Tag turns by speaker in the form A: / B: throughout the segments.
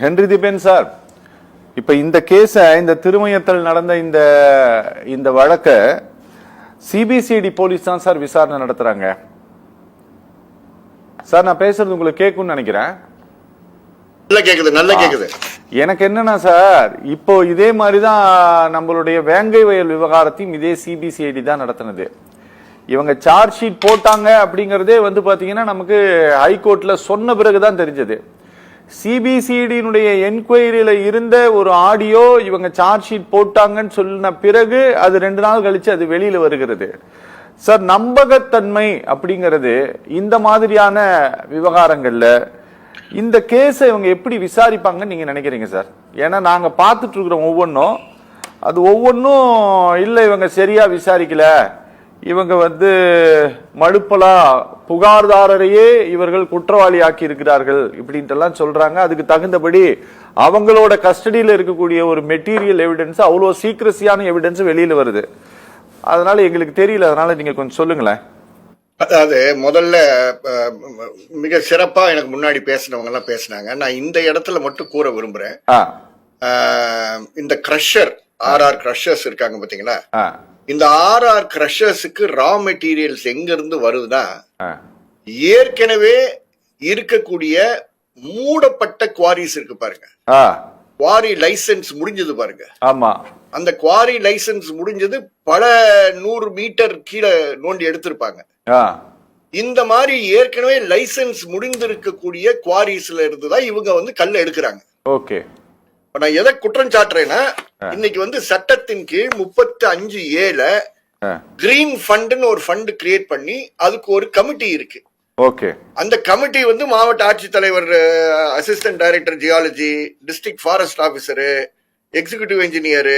A: Henry Tiphagne sir, இப்ப இந்த கேஸ, இந்த திருமயத்தில் நடந்த இந்த வழக்க சிபிசிஐடி போலீஸ் தான் சார் விசாரணை நடத்துறாங்க. சார் நான் பேசுறது உங்களுக்கு கேட்கும்னு நினைக்கிறேன்.
B: நல்லா கேக்குது.
A: எனக்கு என்னன்னா சார், இப்போ இதே மாதிரிதான் நம்மளுடைய வேங்கை வயல் விவகாரத்தையும் இதே சிபிசிஐடி தான் நடத்தினது. இவங்க சார்ஜ் ஷீட் போட்டாங்க அப்படிங்கறதே பாத்தீங்கன்னா நமக்கு ஹைகோர்ட்ல சொன்ன பிறகுதான் தெரிஞ்சது. சிபிசிஐடியினுடைய என்கொயரியில இருந்த ஒரு ஆடியோ இவங்க சார்ஜ் ஷீட் போட்டாங்கன்னு சொன்ன பிறகு அது 2 நாள் கழிச்சு அது வெளியில வருகிறது. சார், நம்பகத்தன்மை அப்படிங்கிறது இந்த மாதிரியான விவகாரங்கள்ல இந்த கேஸை இவங்க எப்படி விசாரிப்பாங்கன்னு நீங்க நினைக்கிறீங்க சார்? ஏன்னா நாங்க பார்த்துட்டு இருக்கிறோம் ஒவ்வொன்றும் இல்ல இவங்க சரியா விசாரிக்கல, இவங்க மழுப்பலா புகார்தாரரையே இவர்கள் குற்றவாளி ஆக்கி இருக்கிறார்கள் இப்படின்ட்டு எல்லாம் சொல்றாங்க. அதுக்கு தகுந்தபடி அவங்களோட கஸ்டடியில இருக்கக்கூடிய ஒரு மெட்டீரியல் எவிடன்ஸ், அவ்வளவு சீக்கிரசியான எவிடன்ஸ் வெளியில வருது. அதனால எங்களுக்கு தெரியல, அதனால நீங்க கொஞ்சம் சொல்லுங்களேன்.
B: அதாவது முதல்ல மிக சிறப்பா எனக்கு முன்னாடி பேசினவங்க எல்லாம் பேசினாங்க. நான் இந்த இடத்துல மட்டும் கூற விரும்புறேன். இந்த கிரஷர் ஆர்ஆர் கிரஷர்ஸ் இருக்காங்க பாத்தீங்களா, இந்த ஆர்ஆர் கிரஷர்ஸுக்கு ரா மெட்டீரியல்ஸ் எங்க இருந்து வருதுன்னா, ஏற்கனவே இருக்கக்கூடிய மூடப்பட்ட குவாரிஸ் இருக்கு பாருங்க, குவாரி லைசன்ஸ் முடிஞ்சது பாருங்க.
A: ஆமா,
B: அந்த குவாரி லைசன்ஸ் முடிஞ்சது பல 100 மீட்டர் கீழே நோண்டி எடுத்திருப்பாங்க. இந்த மாதிரி ஏற்கனவே லைசன்ஸ் முடிந்திருக்கக்கூடிய குவாரிஸ்ல இருந்துதான் இவங்க கல்ல எடுக்கிறாங்க.
A: ஓகே,
B: நான் எதை குற்றம் சாட்டுறேன்னா, இன்னைக்கு சட்டத்தின் கீழ் 35A கிரீன் ஃபண்ட்னு ஒரு ஃபண்ட் கிரியேட் பண்ணி அதுக்கு ஒரு கமிட்டி இருக்கு.
A: ஓகே,
B: அந்த கமிட்டி மாவட்ட ஆட்சித்தலைவர், assistant director geology, district forest officer, executive engineer,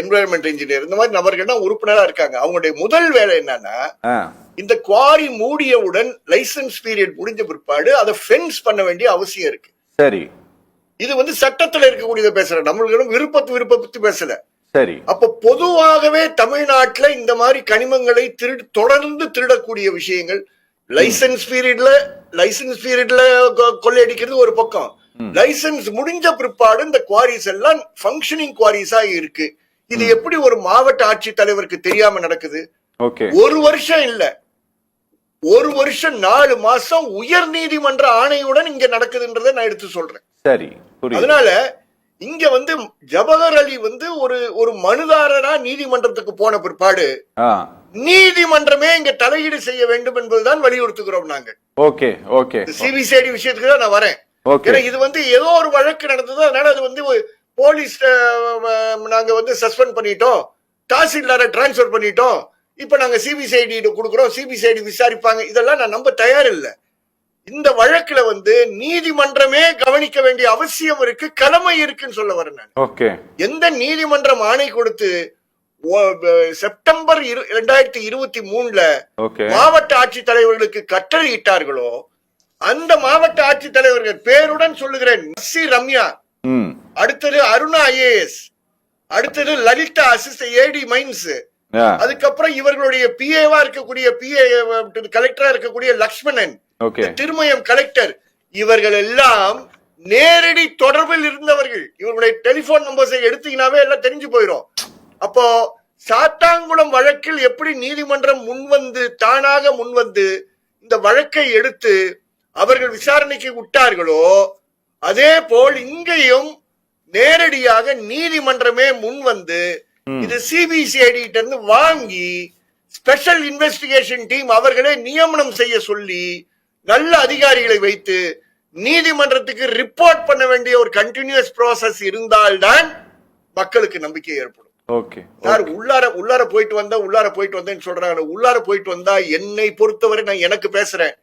B: environment engineer, இந்த மாதிரி நபர்கள் தான் உறுப்பினரா இருக்காங்க. அவங்களுடைய முதல் வேலை என்னன்னா, இந்த குவாரி மூடியவுடன் லைசன்ஸ் பீரியட் முடிஞ்ச பிற்பாடு அதை ஃபென்ஸ் பண்ண வேண்டிய அவசியம் இருக்கு.
A: சரி,
B: இது சட்டத்துல இருக்கக்கூடியத பேசுற, நம்மளும் விருப்பத்தை பேசல.
A: சரி, அப்ப
B: பொதுவாகவே தமிழ்நாட்டுல இந்த மாதிரி கனிமங்களை தொடர்ந்து திருடக்கூடிய விஷயங்கள், லைசன்ஸ் பீரியட்ல கொள்ளையடிக்கிறது ஒரு பக்கம், லைசன்ஸ் முடிஞ்ச பிற்பாடு இந்த குவாரிஸ் எல்லாம் ஃபங்க்ஷனிங் குவாரிஸா இருக்கு. இது எப்படி ஒரு மாவட்ட ஆட்சி தலைவருக்கு தெரியாம நடக்குது? ஒரு வருஷம் இல்ல, 1 வருஷம் 4 மாசம் உயர் நீதிமன்ற ஆணையுடன் இங்க நடக்குதுன்றதை நான் எடுத்து சொல்றேன்.
A: சரி,
B: அதனால இங்க ஜவஹர் அலி ஒரு மனுதாரரா நீதிமன்றத்துக்கு போன பிற்பாடு நீதிமன்றமே இங்க தலையீடு செய்ய வேண்டும் என்பதுதான் வலியுறுத்துகிறோம் நாங்கள்.
A: ஓகே, ஓகே,
B: சிபிசிஐடி விஷயத்துக்கு தான் நான் வரேன். இது ஏதோ ஒரு வழக்கு நடந்தது, அதனால அது போலீஸ் நாங்க சஸ்பெண்ட் பண்ணிட்டோம், தாசில்தாரை டிரான்ஸ்பர் பண்ணிட்டோம், இப்ப நாங்க சிபிசிஐடி கொடுக்கிறோம், சிபிசிஐடி விசாரிப்பாங்க, இதெல்லாம் நான் நம்ப தயார் இல்ல. இந்த வழக்குல நீதிமன்றமே கவனிக்க வேண்டிய அவசியம் இருக்கு, கடமை இருக்குன்னு சொல்ல வரேன் நான். எந்த நீதிமன்றம் ஆணை கொடுத்து செப்டம்பர் 2023 மாவட்ட ஆட்சித்தலைவர்களுக்கு கட்டளையிட்டார்களோ, அந்த மாவட்ட ஆட்சித்தலைவர்கள் பேருடன் சொல்லுகிறேன், சி ரம்யா, அடுத்தது அருணா IAS, அடுத்தது லலிதா அசிஸ்டன்ட் ஏடி மைன்ஸ், அதுக்கப்புறம் இவர்களுடைய பிஏவா இருக்கக்கூடிய கலெக்டரா இருக்கக்கூடிய லக்ஷ்மணன், திருமயம் கலெக்டர், இவர்கள் எல்லாம் நேரடி தொடர்பில் இருந்தவர்கள். இவர்களுடைய டெலிபோன் நம்பர்ஸை எடுத்தீங்கன்னாவே எல்லாம் தெரிஞ்சு போயிடும். அப்போ சாத்தாங்குளம் வழக்கில் எப்படி நீதிமன்றம் தானாக முன்வந்து இந்த வழக்கை எடுத்து அவர்கள் விசாரணைக்கு விட்டார்களோ, அதே போல் இங்கேயும் நேரடியாக நீதிமன்றமே முன்வந்து இது சிபிசிஐடி இருந்து வாங்கி ஸ்பெஷல் இன்வெஸ்டிகேஷன் டீம் அவர்களே நியமனம் செய்ய சொல்லி நல்ல அதிகாரிகளை வைத்து நீதிமன்றத்துக்கு ரிப்போர்ட் பண்ண வேண்டிய ஒரு கண்டினியூஸ் ப்ராசஸ் இருந்தால்தான் மக்களுக்கு நம்பிக்கை ஏற்படும். உள்ளார போயிட்டு வந்தேன்னு சொல்றாங்க. உள்ளார போயிட்டு வந்தா என்னை பொறுத்தவரை, நான் எனக்கு பேசுறேன்,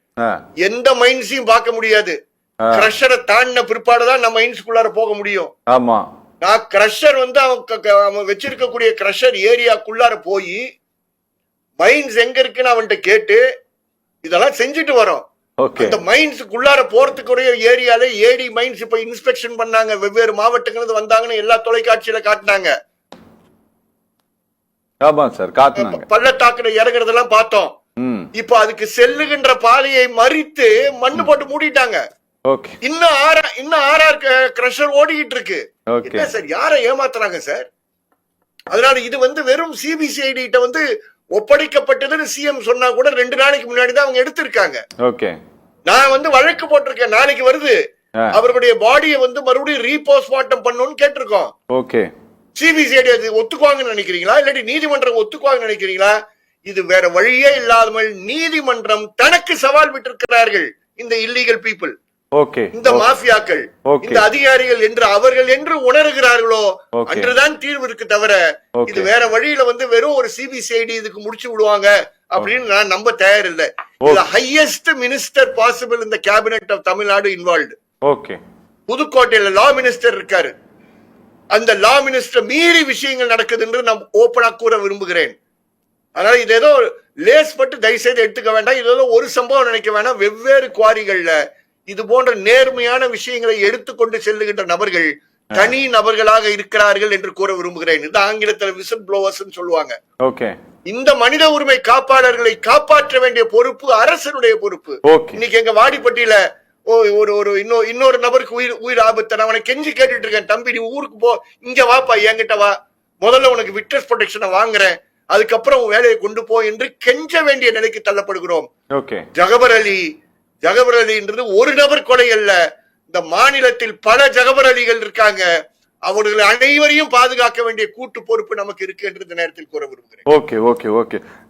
B: எந்த மைன்ஸையும் பார்க்க முடியாது. கிரஷரை தாண்டின பிற்பாடுதான் நம்ம மைன்ஸ்குள்ளார போக முடியும்.
A: ஆமா,
B: நான் கிரஷர் அவன் வச்சிருக்கக்கூடிய கிரஷர் ஏரியாக்குள்ளார போய் மைன்ஸ் எங்க இருக்குன்னு அவன்கிட்ட கேட்டு இதெல்லாம் செஞ்சுட்டு வரோம். அந்த மைன்ஸுக்குள்ளார போறதுக்குரிய ஏரியால ஏடி மைன்ஸ் இப்ப இன்ஸ்பெக்ஷன் பண்ணாங்க, வெவ்வேறு மாவட்டங்கள் வந்தாங்கன்னு எல்லா தொலைக்காட்சியில காட்டினாங்க. பள்ளத்தாக்குல இறங்குறதெல்லாம் பார்த்தோம். இப்ப அதுக்கு செல்லுகின்ற பாதையை மறித்து மண்ணு போட்டு மூடிட்டாங்க.
A: ஓகே.
B: இன்னும் ஆர்ஆர் கிரஷர் ஓடிக்கிட்டு இருக்கு.
A: ஓகே
B: என்ன சார், யாரை ஏமாத்துறாங்க சார்? அதனால இது வந்து வெறும் சிபிசிஐடி கிட்ட வந்து ஒப்படைக்கப்பட்டதுன்னு சிஎம் சொன்னா கூட 2 நாளைக்கு முன்னாடி தான் அவங்க எடுத்திருக்காங்க.
A: ஓகே.
B: நான் வந்து வழக்கு போட்டிருக்கேன், நாளைக்கு வருது. அவர்களுடைய பாடியை வந்து மறுபடியும் ரீபோஸ்ட்மார்ட்டம் பண்ணணும்னு கேட்டிருக்கோம்.
A: ஓகே.
B: சிபிசிஐடி அது ஒத்துக்குவாங்கன்னு நினைக்கிறீங்களா, இல்லாட்டி நீதிமன்றம் ஒத்துக்குவாங்கன்னு நினைக்கிறீங்களா? இது வேற வழியே இல்லாமல் நீதிமன்றம் தனக்கு சவால் விட்டிருக்கிறார்கள். இந்த இல்லீகல் பீப்புள்,
A: ஓகே,
B: இந்த மாஃபியாக்கள், இந்த அதிகாரிகள் என்று அவர்கள் என்று உணர்கிறார்களோ அன்றுதான் தீர்வு இருக்கு தவிர இது வேற வழியில வந்து வெறும் ஒரு சிபிசிஐடி இதுக்கு முடிச்சு விடுவாங்க அப்படின்னு நான் நம்ப தயார் இல்லை. ஹையஸ்ட் மினிஸ்டர் பாசிபிள் இந்த cabinet of Tamil Nadu involved.
A: Okay.
B: புதுக்கோட்டையில லா மினிஸ்டர் இருக்காரு. அந்த லா மினிஸ்டர் மீறி விஷயங்கள் நடக்குது என்று நான் ஓபனா கூற விரும்புகிறேன். அதனால இது ஏதோ லேஸ் பட்டு தயவு செய்து எடுத்துக்க வேண்டாம். இது ஏதோ ஒரு சம்பவம் நினைக்க வேண்டாம். வெவ்வேறு குவாரிகள்ல இது போன்ற நேர்மையான விஷயங்களை எடுத்துக்கொண்டு செல்லுகின்ற நபர்கள் தனி நபர்களாக இருக்கிறார்கள் என்று கூற விரும்புகிறேன். இது ஆங்கிலத்தில் விசில் ப்ளோவர்ஸ் சொல்லுவாங்க.
A: ஓகே.
B: இந்த மனித உரிமை காப்பாளர்களை காப்பாற்ற வேண்டிய பொறுப்பு அரசனுடைய பொறுப்பு. இன்னைக்கு எங்க வாடிப்பட்டியில ஒரு இன்னொரு நபருக்கு உயிர் ஆபத்து. அவனை கெஞ்சி கேட்டுட்டு இருக்கேன், தம்பி நீ ஊருக்கு போ, இங்க வாப்பா, என்கிட்ட வா, முதல்ல உனக்கு விட்னஸ் ப்ரொடெக்ஷனை வாங்குறேன், அதுக்கப்புறம் வேலையை கொண்டு போ என்று கெஞ்ச வேண்டிய நிலைக்கு தள்ளப்படுகிறோம். ஜகபர் அலின்றது ஒரு நபர் கொலை அல்ல. இந்த மாநிலத்தில் பல ஜகபர் அலிகள் இருக்காங்க. அவர்கள் அனைவரையும் பாதுகாக்க வேண்டிய கூட்டு பொறுப்பு நமக்கு இருக்கு என்று இந்த நேரத்தில் கூற விரும்புகிறேன்.
A: Okay okay okay.